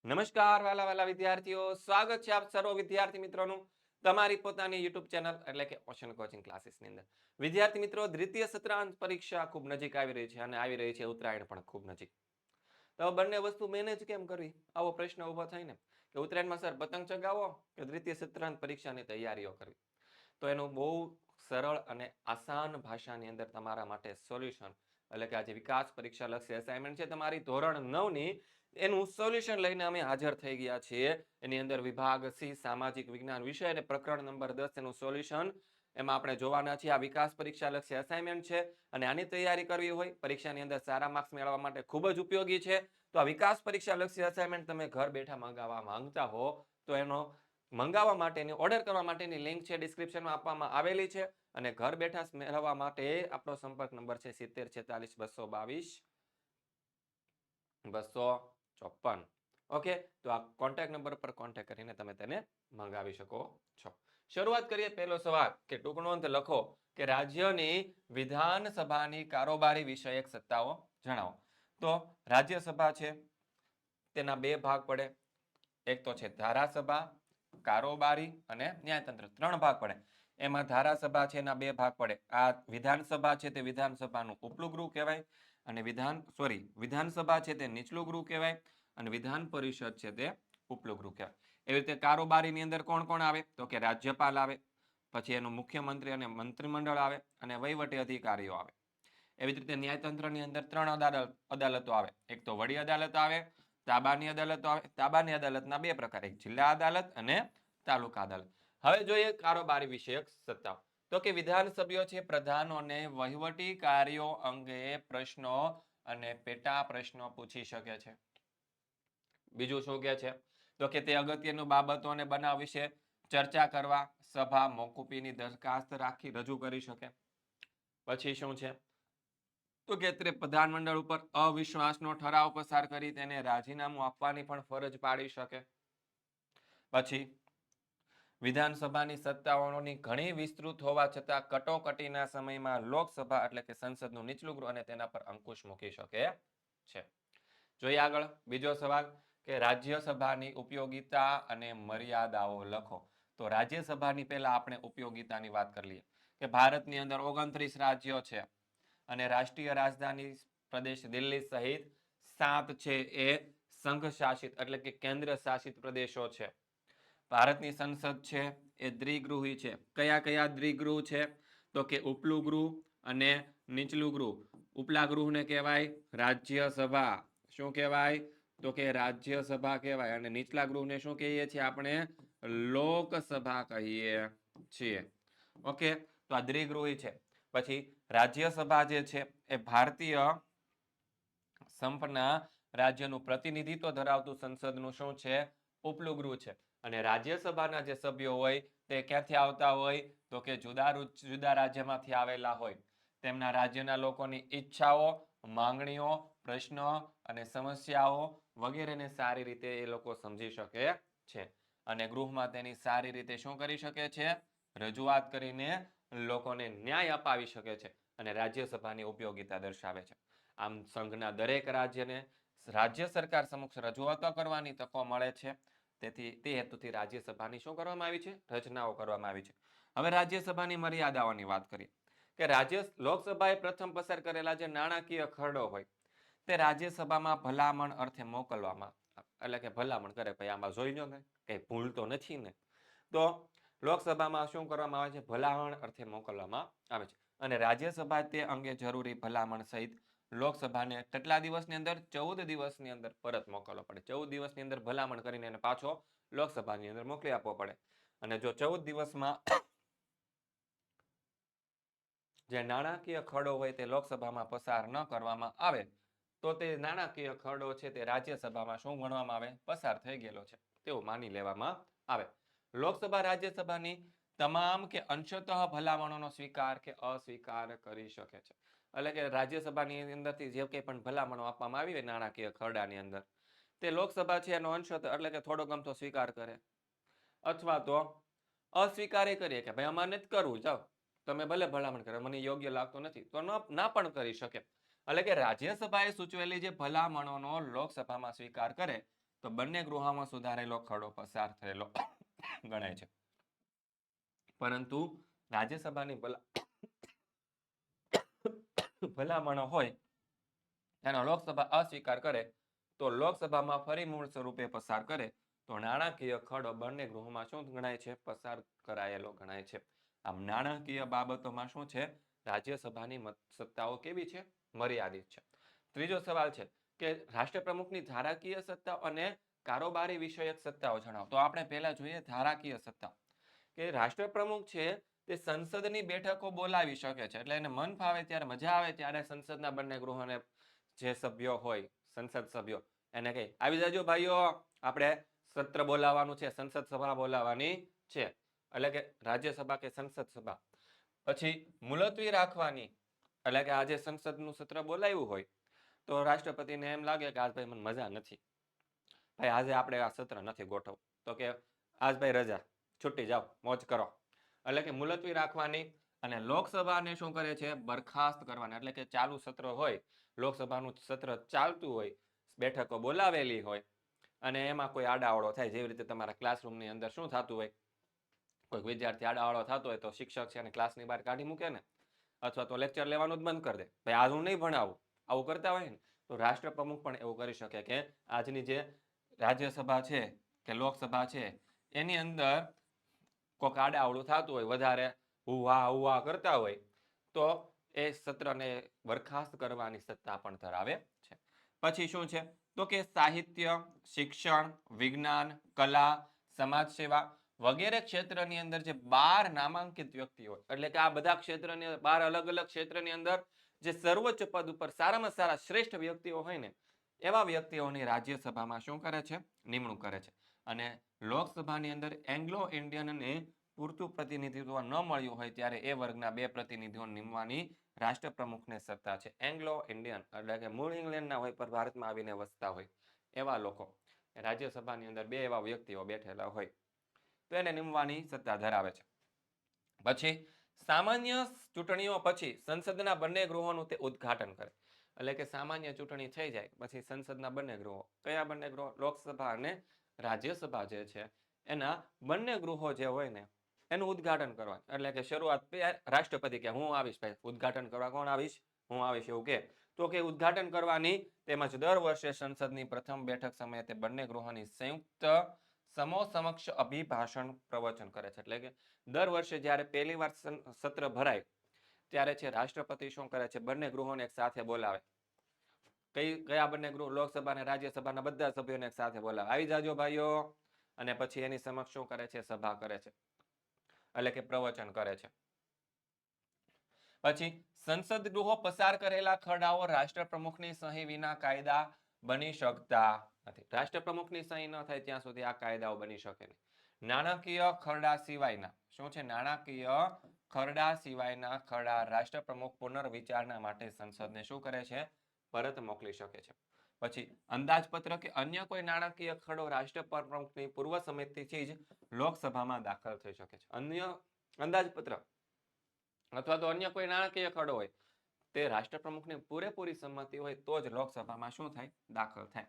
નમસ્કાર વાલા વાલા વિદ્યાર્થીઓ, સ્વાગત છે આપ સર્વ વિદ્યાર્થી મિત્રોનું તમારી પોતાની યુટ્યુબ ચેનલ એટલે કે ઓશન કોચિંગ ક્લાસીસની અંદર. વિદ્યાર્થી મિત્રો, દ્વિતીય સત્રાંત પરીક્ષા ખૂબ નજીક આવી રહી છે અને આવી રહી છે ઉત્તરાયણ પણ ખૂબ નજીક. તો બંને વસ્તુ મેનેજ કેમ કરવી, આવો પ્રશ્ન ઊભો થાય ને કે ઉત્તરાયણમાં સર પતંગ ચગાવો કે દ્વિતીય સત્રાંત પરીક્ષાની તૈયારીઓ કરવી. તો એનું બહુ સરળ અને આસાન ભાષાની અંદર તમારા માટે સોલ્યુશન એટલે કે આજે વિકાસ પરીક્ષા લક્ષી અસાઇનમેન્ટ છે તમારી ધોરણ 9 ની, એનું સોલ્યુશન લઈને અમે હાજર થઈ ગયા છીએ. એની અંદર વિભાગ સી સામાજિક વિજ્ઞાન વિષય અને પ્રકરણ નંબર 10 એનું સોલ્યુશન એમાં આપણે જોવાના છીએ. આ વિકાસ પરીક્ષા લક્ષી અસાઇનમેન્ટ છે અને આની તૈયારી કરવી હોય, પરીક્ષાની અંદર સારા માર્ક્સ મેળવવા માટે ખૂબ જ ઉપયોગી છે. તો આ વિકાસ પરીક્ષા લક્ષી અસાઇનમેન્ટ તમે ઘર બેઠા મંગાવવા માંગતા હો તો એનો મંગાવવા માટેની ઓર્ડર કરવા માટેની લિંક છે ડિસ્ક્રિપ્શનમાં આપવામાં આવેલી છે અને ઘર બેઠા મેળવવા માટે આપણો સંપર્ક નંબર છે 7046 222 254. ઓકે, તો આ કોન્ટેક્ટ નંબર પર કોન્ટેક્ટ કરીને તમે તેને મંગાવી શકો છો. શરૂઆત કરીએ. પહેલો સવાલ કે ટૂંક નોંધ લખો કે રાજ્યની વિધાનસભાની કારોબારી વિષયક સત્તાઓ જણાવો. તો રાજ્યસભા છે તેના બે ભાગ પડે, એક તો છે ધારાસભા, કારોબારી અને ન્યાયતંત્ર, ત્રણ ભાગ પડે. એમાં ધારાસભા છે એના બે ભાગ પડે. આ વિધાનસભા છે તે વિધાનસભાનું ઉપલું ગૃહ કહેવાય અને વિધાનસભા છે તે નીચલું ગૃહ કહેવાય અને વિધાન પરિષદ છે તે ઉપલું ગૃહ કહેવાય. એવી રીતે કારોબારીની અંદર કોણ કોણ આવે તો કે રાજ્યપાલ આવે, પછી એનું મુખ્યમંત્રી અને મંત્રીમંડળ આવે અને વહીવટી અધિકારીઓ આવે. એવી જ રીતે ન્યાયતંત્રની અંદર ત્રણ અદાલતો આવે. એક તો વડી અદાલત આવે, તાબાની અદાલતો આવે. તાબાની અદાલતના બે પ્રકાર, એક જિલ્લા અદાલત અને તાલુકા અદાલત. હવે જોઈએ કારોબારી વિષયક સત્તાઓ. તો કે વિધાનસભ્યો છે પ્રધાનોને વહીવટી કાર્યો અંગે પ્રશ્નો અને પેટા પ્રશ્નો પૂછી શકે છે. બીજું શું કે છે તો કે તે અગત્યની બાબતો અને બનાવ વિશે ચર્ચા કરવા સભા મોકૂફીની દરખાસ્ત રાખી રજૂ કરી શકે. પછી શું છે તો કે તે પ્રધાનમંડળ ઉપર અવિશ્વાસનો ઠરાવ પસાર કરી તેને રાજીનામું આપવાની પણ ફરજ પાડી શકે. પછી વિધાનસભાની સત્તાઓની ઘણી વિસ્તૃત હોવા છતાં કટોકટીના સમયમાં લોકસભા એટલે કે સંસદનું નીચલું ગૃહ અને તેના પર અંકુશ મૂકી શકે છે. જોઈએ આગળ. બીજો સવાલ કે રાજ્યસભાની ઉપયોગિતા અને મર્યાદાઓ લખો. તો રાજ્યસભાની પહેલા આપણે ઉપયોગિતાની વાત કરી લઈએ કે ભારતની અંદર 29 રાજ્યો છે અને રાષ્ટ્રીય રાજધાની પ્રદેશ દિલ્હી સહિત 7 છે એ સંઘ શાસિત એટલે કે કેન્દ્ર શાસિત પ્રદેશો છે. ભારતની સંસદ છે એ દ્વિગૃહી છે. કયા કયા દ્વિગૃહ છે તો કે ઉપલું ગૃહ અને નીચલું ગૃહ. ઉપલા ગૃહને કહેવાય રાજ્યસભા. શું કહેવાય તો કે રાજ્યસભા કહેવાય અને નીચલા ગૃહને શું કહીએ છીએ આપણે લોકસભા કહીએ છીએ. ઓકે, તો આ દ્વિગૃહી છે. પછી રાજ્યસભા જે છે એ ભારતીય સંપના રાજ્યનું પ્રતિનિધિત્વ ધરાવતું સંસદનું શું છે ઉપલું ગૃહ છે. અને રાજ્યસભાના જે સભ્યો હોય તે ક્યાંથી આવતા હોય તો કે જુદા જુદા રાજ્યમાંથી આવેલા હોય. તેમના રાજ્યના લોકોની ઈચ્છાઓ, માંગણીઓ, પ્રશ્નો અને સમસ્યાઓ વગેરેને સારી રીતે એ લોકો સમજી શકે છે અને ગૃહમાં તેની સારી રીતે શું કરી શકે છે રજૂઆત કરીને લોકોને ન્યાય અપાવી શકે છે અને રાજ્યસભાની ઉપયોગિતા દર્શાવે છે. આમ સંઘના દરેક રાજ્યને રાજ્ય સરકાર સમક્ષ રજૂઆતો કરવાની તકો મળે છે. તેથી તે હેતુથી રાજ્યસભાની શું કરવામાં આવી છે રચનાઓ કરવામાં આવી છે. હવે રાજ્યસભાની મર્યાદાઓની વાત કરીએ કે લોકસભાએ પ્રથમ પસાર કરેલા જે નાણાકીય ખરડો હોય તે રાજ્યસભામાં ભલામણ અર્થે મોકલવામાં એટલે કે ભલામણ કરે ભાઈ આમાં જોઈ લો ને કઈ ભૂલ તો નથી ને, તો લોકસભામાં શું કરવામાં આવે છે ભલામણ અર્થે મોકલવામાં આવે છે અને રાજ્યસભા તે અંગે જરૂરી ભલામણ સહિત લોકસભાને કેટલા દિવસની અંદર 14 દિવસની અંદર પરત મોકલવો પડે. 14 દિવસની અંદર ભલામણ કરીને એને પાછો લોકસભાની અંદર મોકલી આપવો પડે અને જો 14 દિવસમાં જે નાણાકીય ખરડો હોય તે લોકસભામાં પસાર ન કરવામાં આવે તો તે નાણાકીય ખરડો છે તે રાજ્યસભામાં શું ગણવામાં આવે પસાર થઈ ગયેલો છે તેવું માની લેવામાં આવે. લોકસભા રાજ્યસભાની તમામ કે અંશતઃ ભલામણોનો સ્વીકાર કે અસ્વીકાર કરી શકે છે. એટલે કે રાજ્યસભાની અંદરથી જે કંઈ પણ ભલામણો આપવામાં આવી હોય નાણાકીય ખરડાની અંદર તે લોકસભા છે એનો અંશતઃ એટલે કે થોડો ગમતો સ્વીકાર કરે અથવા તો અસ્વીકાર કરીએ કે ભાઈ અમારે નથી કરવું, જાઓ તમે ભલે ભલામણ કરે મને યોગ્ય લાગતો નથી તો ના પણ કરી શકે. એટલે કે રાજ્યસભાએ સૂચવેલી જે ભલામણોનો લોકસભામાં સ્વીકાર કરે તો બંને ગૃહોમાં સુધારેલો ખરડો પસાર થયેલો ગણાય છે. પરંતુ રાજ્યસભાની ભલામણો હોય એનો લોકસભા અસ્વીકાર કરે તો લોકસભામાં ફરી મૂળ સ્વરૂપે પસાર કરે તો નાણાકીય ખરડો બંને ગૃહોમાં શું ગણાય છે? પસાર કરાયેલો ગણાય છે. આમ નાણાકીય બાબતોમાં શું છે? રાજ્યસભાની સત્તાઓ કેવી છે? મર્યાદિત છે. ત્રીજો સવાલ છે કે રાષ્ટ્રપ્રમુખની ધારાકીય સત્તા અને કારોબારી વિષયક સત્તાઓ જણાવો. તો આપણે પહેલા જોઈએ ધારાકીય સત્તા. કે રાષ્ટ્રપ્રમુખ છે તે સંસદની બેઠકો બોલાવી શકે છે. એટલે એને મન ફાવે ત્યારે, મજા આવે ત્યારે સંસદના બંને ગૃહોને જે સભ્યો હોય, સંસદ સભ્યો, એને કહે આવી જાજો ભાઈઓ, આપણે સત્ર બોલાવવાનું છે, સંસદ સભા બોલાવવાની છે. એટલે કે રાજ્યસભા કે સંસદ સભા. પછી મુલતવી રાખવાની, એટલે કે આજે સંસદનું સત્ર બોલાવ્યું હોય તો રાષ્ટ્રપતિને એમ લાગે કે આજ ભાઈ મને મજા નથી, ભાઈ આજે આપણે આ સત્ર નથી ગોઠવવું, તો કે આજ ભાઈ રજા, છૂટી જાઓ, મોજ કરો. એટલે કે મુલતવી રાખવાની. અને લોકસભાને શું કરે છે? બરખાસ્ત કરવાના. એટલે કે ચાલુ સત્ર હોય, લોકસભાનું સત્ર ચાલતું હોય, બેઠકો બોલાવેલી હોય અને એમાં કોઈ આડાઅવળો થાય, જેવી રીતે તમારા ક્લાસરૂમની અંદર શું થતું હોય, કોઈ વિદ્યાર્થી આડાઅવળો થતો હોય તો શિક્ષક છે અને ક્લાસની બહાર કાઢી મૂકે ને, અથવા તો લેક્ચર લેવાનું જ બંધ કરી દે, ભાઈ આજ હું નહીં ભણાવું, આવું કરતા હોય ને, તો રાષ્ટ્રપ્રમુખ પણ એવું કરી શકે કે આજની જે રાજ્યસભા છે કે લોકસભા છે એની અંદર કોઈક આડાઅવળું થતું હોય, વધારે હુવા કરતા હોય, તો એ સત્રને બરખાસ્ત કરવાની સત્તા પણ ધરાવે છે. પછી શું છે? તો કે સાહિત્ય, શિક્ષણ, વિજ્ઞાન, કલા, સમાજ સેવા વગેરે ક્ષેત્રની અંદર જે 12 નામાંકિત વ્યક્તિઓ, એટલે કે આ બધા ક્ષેત્રની 12 અલગ અલગ ક્ષેત્રની અંદર જે સર્વોચ્ચ પદ ઉપર સારામાં સારા શ્રેષ્ઠ વ્યક્તિઓ હોય ને, એવા વ્યક્તિઓની રાજ્યસભામાં શું કરે છે? નિમણૂક કરે છે. અને લોકસભાની અંદર એંગ્લો ઇન્ડિયનને પૂરતું પ્રતિનિધિત્વ ન મળ્યું હોય ત્યારે એ વર્ગના 2 પ્રતિનિધિઓ નિમવાની રાષ્ટ્રપ્રમુખને સત્તા છે. એંગ્લો ઇન્ડિયન એટલે કે મૂળ ઇંગ્લેન્ડના હોય પર ભારતમાં આવીને વસતા હોય એવા લોકો રાજ્યસભાની અંદર 2 એવા વ્યક્તિઓ બેઠેલા હોય તો એને નિમવાની સત્તા ધરાવે છે. પછી સામાન્ય ચૂંટણીઓ પછી સંસદના બંને ગૃહોનું તે ઉદ્ઘાટન કરે. એટલે કે સામાન્ય ચૂંટણી થઈ જાય પછી સંસદના બંને ગૃહો, કયા બંને ગૃહો? લોકસભા અને રાજ્યસભા જે છે એના બંને ગૃહો જે હોય ને એનું ઉદ્ઘાટન કરવાનું. એટલે કે શરૂઆત રાષ્ટ્રપતિ કે હું આવીશ ભાઈ, ઉદ્ઘાટન કરવા કોણ આવીશ? હું આવીશ એવું કે. તો કે ઉદ્ઘાટન કરવાની. તેમજ દર વર્ષે સંસદની પ્રથમ બેઠક સમયે તે બંને ગૃહોની સંયુક્ત સમૂહ સમક્ષ અભિભાષણ પ્રવચન કરે છે. એટલે કે દર વર્ષે જ્યારે પહેલી વાર સત્ર ભરાય ત્યારે છે રાષ્ટ્રપતિ શું કરે છે? બંને ગૃહોને એક સાથે બોલાવે. કયા બંને ગૃહ? લોકસભા અને રાજ્યસભાના બધા સભ્યોને એક સાથે બોલાવે, આવી જાજો ભાઈઓ. અને પછી એની સમક્ષ શું કરે છે? સભા કરે છે, એટલે કે પ્રવચન કરે છે. પછી સંસદ ગૃહો પસાર કરેલા ખરડાઓ રાષ્ટ્રપ્રમુખની સહી વિના કાયદા બની શકતા નથી. રાષ્ટ્રપ્રમુખની સહી ન થાય ત્યાં સુધી આ કાયદાઓ બની શકે નહીં. નાણાકીય ખરડા સિવાયના, શું છે? નાણાકીય ખરડા સિવાયના ખરડા રાષ્ટ્રપ્રમુખ પુનર્વિચારણા માટે સંસદને શું કરે છે? પરત મોકલી શકે છે. પછી અંદાજપત્ર કે અન્ય કોઈ નાણાકીય ખરડો રાષ્ટ્રપ્રમુખની પૂર્વ સંમતિથી જ લોકસભામાં દાખલ થઈ શકે છે. અન્ય અંદાજપત્ર અથવા તો અન્ય કોઈ નાણાકીય ખરડો હોય તે રાષ્ટ્રપ્રમુખની પૂરેપૂરી સંમતિ હોય તો જ લોકસભામાં શું થાય? દાખલ થાય.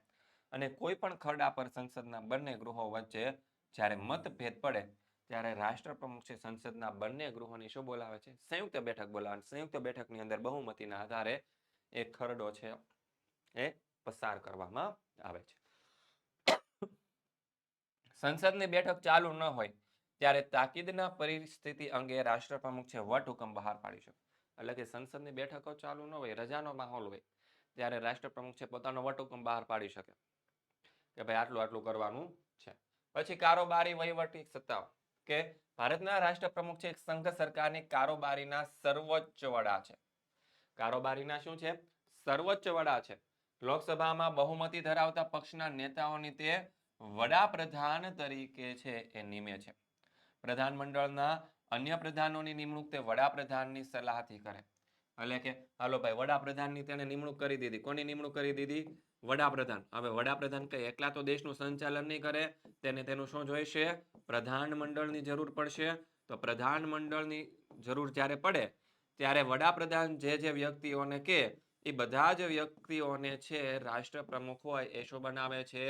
અને કોઈ પણ ખરડા પર સંસદના બંને ગૃહો વચ્ચે જ્યારે મતભેદ પડે ત્યારે રાષ્ટ્રપ્રમુખ છે સંસદના બંને ગૃહોની શું બોલાવે છે? સંયુક્ત બેઠક બોલાવે. સંયુક્ત બેઠકની અંદર બહુમતીના આધારે એ ખરડો છે એ પસાર કરવામાં આવે છે. સંસદની બેઠક ચાલુ ન હોય ત્યારે તાકીદના પરિસ્થિતિ અંગે રાષ્ટ્રપ્રમુખ છે વટહુકમ બહાર પાડી શકે. એટલે કે સંસદની બેઠકો ચાલુ ન હોય, રજાનો માહોલ હોય ત્યારે રાષ્ટ્રપ્રમુખ છે પોતાનો વટહુકમ બહાર પાડી શકે કે ભાઈ આટલું આટલું કરવાનું છે. પછી કારોબારી વહીવટી સત્તાઓ, કે ભારતના રાષ્ટ્રપ્રમુખ છે સંઘ સરકારની કારોબારીના સર્વોચ્ચ વડા છે. કારોબારીના શું છે? સર્વોચ્ચ વડા છે. લોકસભામાં બહુમતી ધરાવતા પક્ષના નેતાઓની તે વડાપ્રધાન તરીકે છે એ નિમે છે. પ્રધાનમંડળના અન્ય પ્રધાનોની નિમણૂક તે વડાપ્રધાનની સલાહથી કરે. એટલે કે હાલો ભાઈ વડાપ્રધાનની તેને નિમણૂક કરી દીધી. કોની નિમણૂક કરી દીધી? વડાપ્રધાન. હવે વડાપ્રધાન કઈ એકલા તો દેશનું સંચાલન નહીં કરે, તેને તેનું શું જોઈશે? પ્રધાનમંડળની જરૂર પડશે. તો પ્રધાનમંડળની જરૂર જ્યારે પડે ત્યારે વડાપ્રધાન જે વ્યક્તિઓને કે એ બધા જ વ્યક્તિઓને છે રાષ્ટ્રપ્રમુખ હોય એ શું બનાવે છે?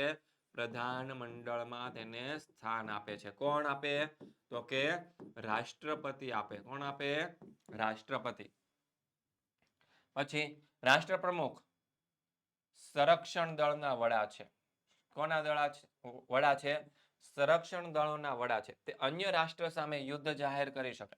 પ્રધાનમંડળમાં તેને સ્થાન આપે છે. કોણ આપે? તો કે રાષ્ટ્રપતિ આપે. કોણ આપે? રાષ્ટ્રપતિ. પછી રાષ્ટ્રપ્રમુખ સંરક્ષણ દળના વડા છે. કોના વડા છે? સંરક્ષણ દળોના વડા છે. તે અન્ય રાષ્ટ્ર સામે યુદ્ધ જાહેર કરી શકે.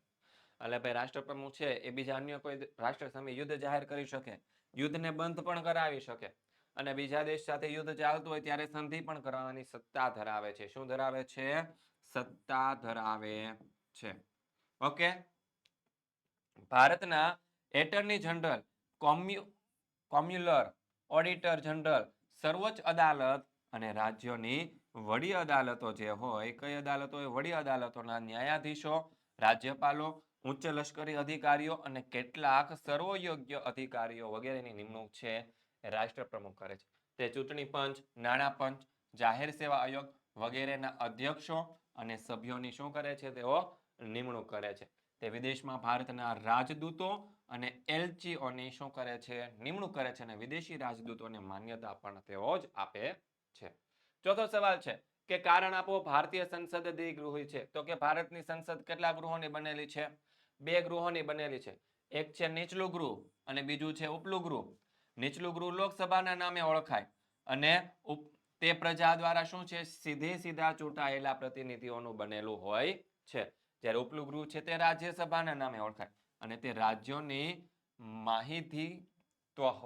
એટલે ભાઈ રાષ્ટ્રપ્રમુખ છે એ બીજા અન્ય કોઈ રાષ્ટ્ર સામે યુદ્ધ જાહેર કરી શકે, યુદ્ધને બંધ પણ કરાવી શકે અને બીજા દેશ સાથે યુદ્ધ ચાલતું હોય ત્યારે સંધિ પણ કરવાની સત્તા ધરાવે છે. શું ધરાવે છે? સત્તા ધરાવે છે. ઓકે. ભારતના એટર્ની જનરલ, કોમ્યુલર, ઓડિટર જનરલ, સર્વોચ્ચ અદાલત અને રાજ્યોની વડી અદાલતો જે હોય, કઈ અદાલતો હોય? વડી અદાલતોના ન્યાયાધીશો, રાજ્યપાલો, ઉચ્ચ લશ્કરી અધિકારીઓ અને કેટલાક સર્વયોગ્ય અધિકારીઓ વગેરેની નિમણૂક છે એ રાષ્ટ્રપ્રમુખ કરે છે. તે ચૂંટણી પંચ, નાણાં પંચ, જાહેર સેવા આયોગ વગેરેના અધ્યક્ષો અને સભ્યોની શું કરે છે? તેઓ નિમણૂક કરે છે. તે વિદેશમાં ભારતના રાજદૂતો અને એલચીઓની શું કરે છે? નિમણૂક કરે છે અને વિદેશી રાજદૂતોને માન્યતા પણ તેઓ જ આપે છે. ચોથો સવાલ છે કે કારણ આપો. ભારતીય સંસદ દ્વિગૃહી છે. તો કે ભારતની સંસદ કેટલા ગૃહોની બનેલી છે? 2 ગૃહોની બનેલી છે. એક છે નીચલું ગૃહ અને બીજું છે ઉપલું ગૃહ. નીચલું ગૃહ લોકસભાના નામે ઓળખાય અને તે પ્રજા દ્વારા શું છે? સીધા ચૂંટાયેલા પ્રતિનિધિઓનું બનેલું હોય છે. જ્યારે ઉપલું ગૃહ છે તે રાજ્યસભાના નામે ઓળખાય અને તે રાજ્યોની માહિતીત્વ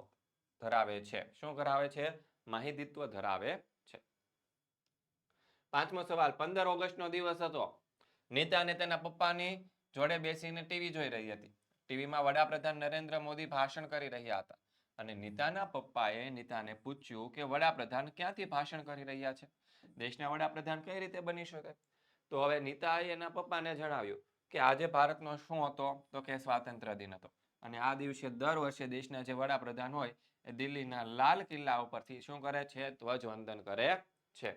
ધરાવે છે. શું ધરાવે છે? માહિતીત્વ ધરાવે છે. પાંચમો સવાલ, 15 ઓગસ્ટનો દિવસ હતો. નીતા અને તેના પપ્પાની જોડે બેસીને ટીવી જોઈ રહી હતી. ટીવીમાં વડાપ્રધાન નરેન્દ્ર મોદી ભાષણ કરી રહ્યા હતા અને નીતાના પપ્પાએ નીતાને પૂછ્યું કે વડાપ્રધાન ક્યાંથી ભાષણ કરી રહ્યા છે? દેશના વડાપ્રધાન કઈ રીતે બની શકે? તો હવે નીતાએ એના પપ્પાને જણાવ્યું કે આજે ભારતનો શું હતો? તો કે સ્વાતંત્ર્ય દિન હતો અને આ દિવસે દર વર્ષે દેશના જે વડાપ્રધાન હોય એ દિલ્હીના લાલ કિલ્લા ઉપરથી શું કરે છે? ધ્વજવંદન કરે છે.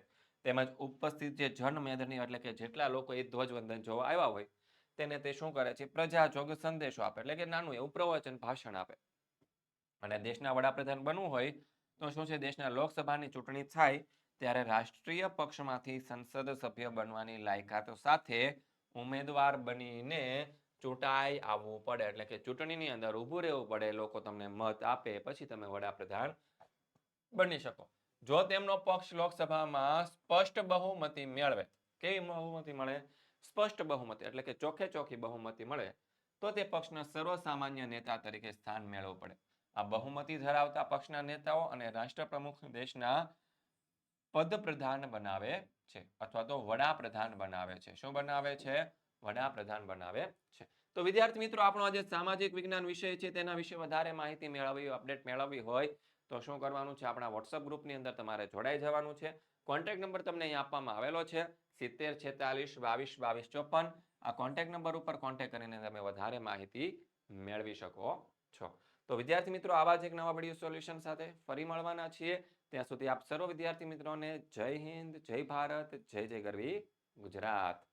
તેમજ ઉપસ્થિત જે જનમેદની એટલે કે જેટલા લોકો એ ધ્વજવંદન જોવા આવ્યા હોય તેને તે શું કરે છે? પ્રજાજોગ સંદેશો આપે, એટલે કે નાનું એવું પ્રવચન, ભાષણ આપે. અને દેશના વડાપ્રધાન બનવું હોય તો શું છે? દેશના લોકસભાની ચૂંટણી થાય ત્યારે રાષ્ટ્રીય પક્ષમાંથી સંસદ સભ્ય બનવાની લાયકાત સાથે ઉમેદવાર બનીને ચૂંટાઈ આવવું પડે. એટલે કે ચૂંટણીની અંદર ઊભું રહેવું પડે. લોકો તમને મત આપે પછી તમે વડાપ્રધાન બની શકો. જો તેમનો પક્ષ લોકસભામાં સ્પષ્ટ બહુમતી મેળવે, કેવી બહુમતી મળે? સ્પષ્ટ બહુમતી એટલે કે ચોખી બહુમતી મળે તો તે પક્ષના સર્વસામાન્ય નેતા તરીકે સ્થાન મેળવવું પડે. આ બહુમતી ધરાવતા પક્ષના નેતાઓ અને રાષ્ટ્રપ્રમુખ દેશના પદપ્રધાન બનાવે છે અથવા તો વડાપ્રધાન બનાવે છે. શું બનાવે છે? વડાપ્રધાન બનાવે છે. તો વિદ્યાર્થી મિત્રો, આપણો આજે સામાજિક વિજ્ઞાન વિષય છે તેના વિશે વધારે માહિતી મેળવવી, અપડેટ મેળવવી હોય તો શું કરવાનું છે? આપણા વોટ્સઅપ ગ્રુપની અંદર તમારે જોડાઈ જવાનું છે. કોન્ટેક્ટ નંબર તમને અહીં આપવામાં આવેલો છે 70 46 22 22 54. આ કોન્ટેક્ટ નંબર ઉપર કોન્ટેક્ટ કરીને તમે વધારે માહિતી મેળવી શકો છો. તો વિદ્યાર્થી મિત્રો, આવા જ એક નવા વિડીયો સોલ્યુશન સાથે ફરી મળવાના છીએ. ત્યાં સુધી આપ સર્વ વિદ્યાર્થી મિત્રોને જય હિન્દ, જય ભારત, જય જય ગરવી ગુજરાત.